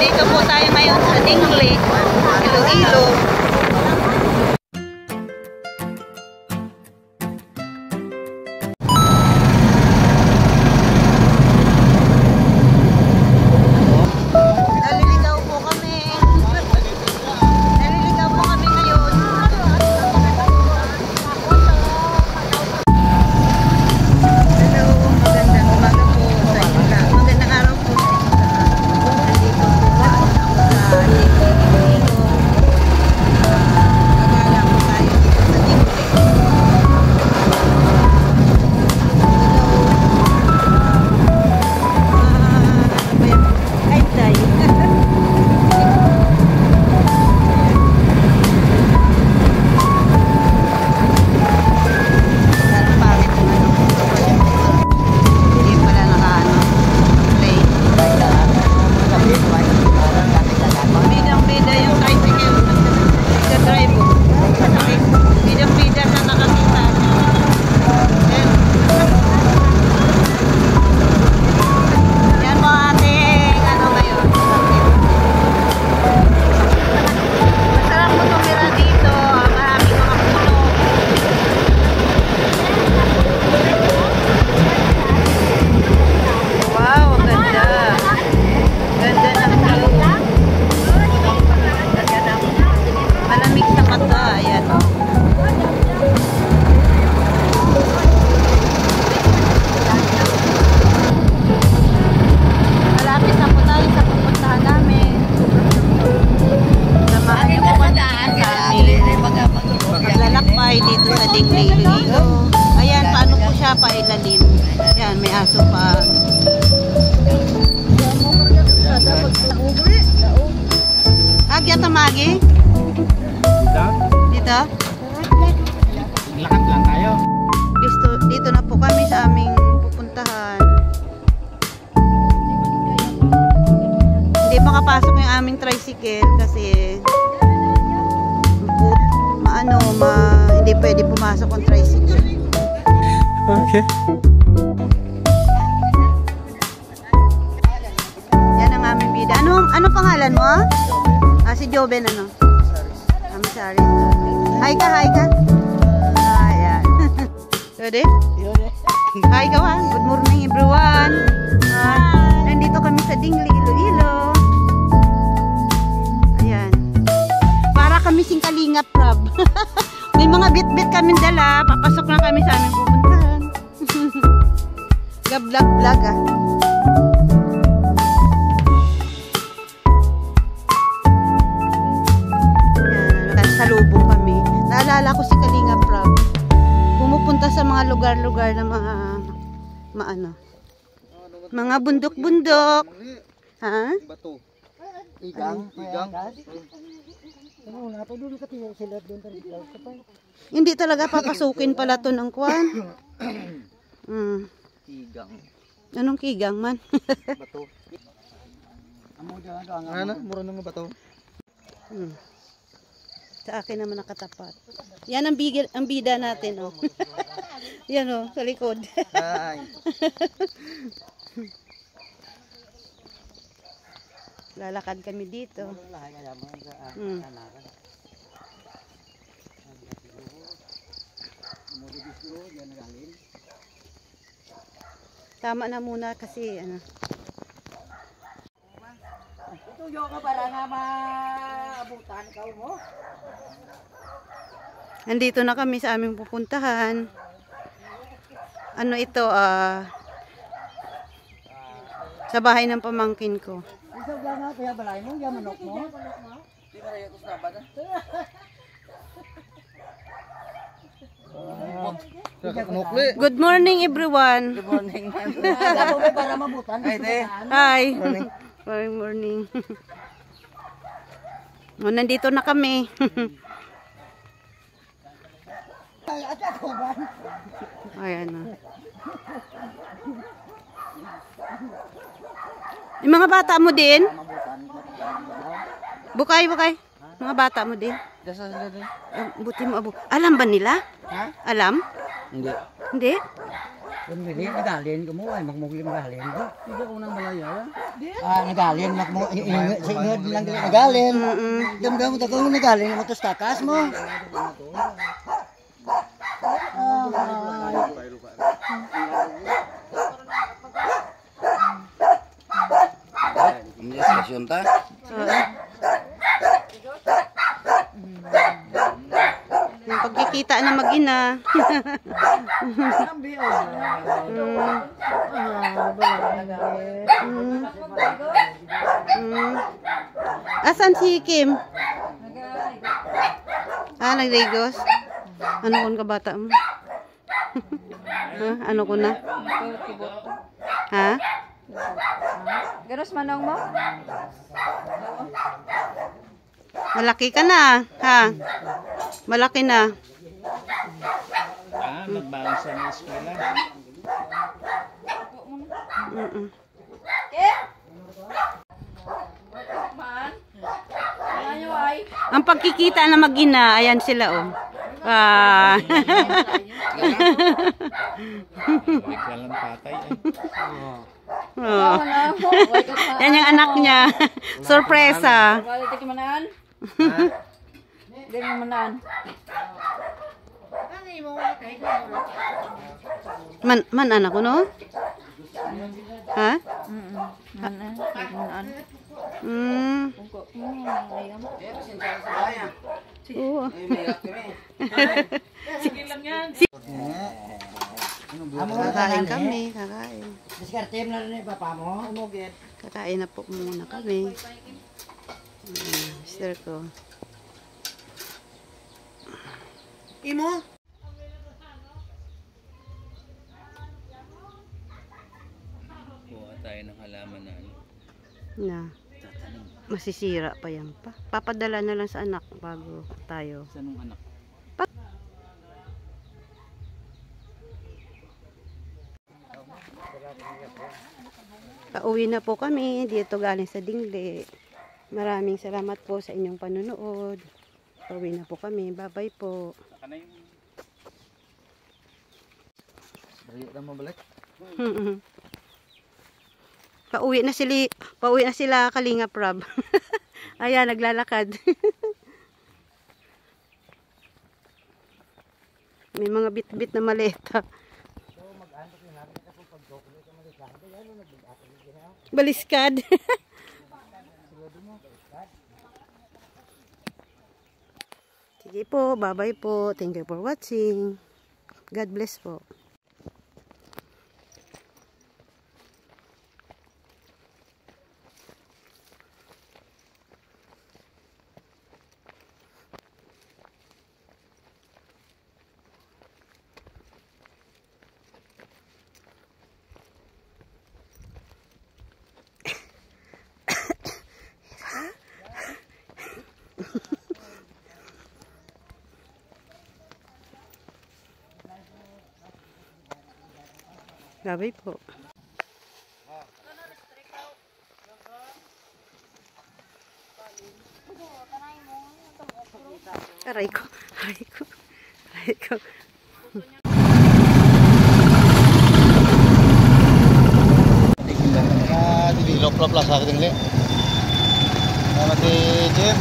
Dito po tayo ngayon sa Dingley, Iloilo. Dito sa Dingley, Iloilo. Ayan, paano po siya pailalim. Ayan, may aso pa. Agya tamagi? Dito? Lakad lang tayo. Dito na po kami sa aming pupuntahan. Hindi makapasok yung aming tricycle kasi hindi pwede pumasok ang tricycle. Okay. Yan ang aming bida. Ano pangalan mo? Si Joven ano? Sorry. Hi ka. Ayan. Ready? Hi ka ha. Good morning everyone. Nandito kami sa Dingley, Iloilo. Ayan. Para kami sing Kalingap Prab. May mga bit-bit kami dala. Papasok na kami sa aming pupuntahan. Vlog ah. Ayan, salubong kami. Naalala ko si Kalingap Prab. Pumupunta sa mga lugar-lugar na mga bundok-bundok. Ha? Bato. Igang. Hindi talaga papasukin pala to ng kwan. Kigang. Anong kigang man? Bato. Ano? Mura ng bato. Sa akin naman nakatapat. Yan ang bida natin, oh. Yan, oh, sa likod. Ay. Lalakad kami dito. Tama na muna kasi ano. Tuyo ka para nga maabutan ikaw mo. Andito na kami sa aming pupuntahan. Ano ito, sa bahay ng pamangkin ko. Isa lang nga kaya balay mo, yung manok mo. Di ba rin ito sa bata? Good morning everyone. Good morning. Gabo mo para mabutan. Hi. Good morning. Nandito na kami. Ayan na. Yung mga bata mo din? Bukay. Mga bata mo din? Buti mo abo. Alam ba nila? Ha? Alam? Hindi. Hindi? Kung bili, nagalin ko mo ay magmuglim galin ko. Hindi ko nang malaya. Nagalin, sa ingod lang dili nagalin. Damdam mo kung nagalin mo to takas mo. Ini stasiun ta? Yung pagkikita na mag-ina. Asan si Kim? Nagligos? Ano kun ka bata mo? Ano ko na? Ha? Ganos manong mo? Malaki ka na, ha? Malaki na. Magbalang sa eskwela. Man. Ano ay? Ang pagkikita na mag-ina, ayan sila, oh. Walang patay. Oh. Yan yung anak niya. Sorpresa. Balik ka manaan? Dili mo manaan. Man anak ko, no? Ha? Manaan. Oo. Kakain kami, kakain. Diskartem na rin papa mo. Umugit. Kakain na po muna kami. Mister ko. Imo? Kuha tayo ng halaman na ano. Na. Masisira pa yan pa. Papadala na lang sa anak bago tayo. Sa nung anak? Pauwi na po kami dito galing sa Dingle. Maraming salamat po sa inyong panonood. Pauwi na po kami. Bye-bye po. Balik na mo balik. Pauwi na sila Kalinga Prab. Ayan, naglalakad. May mga bit-bit na maleta. Baliskad. Sige po, bye-bye po. Thank you for watching. God bless po. Bye-bye po. Aray ko. Aray ko. Aray ko. Di lop-lop lang sa akin din. Salamat kay Jeff.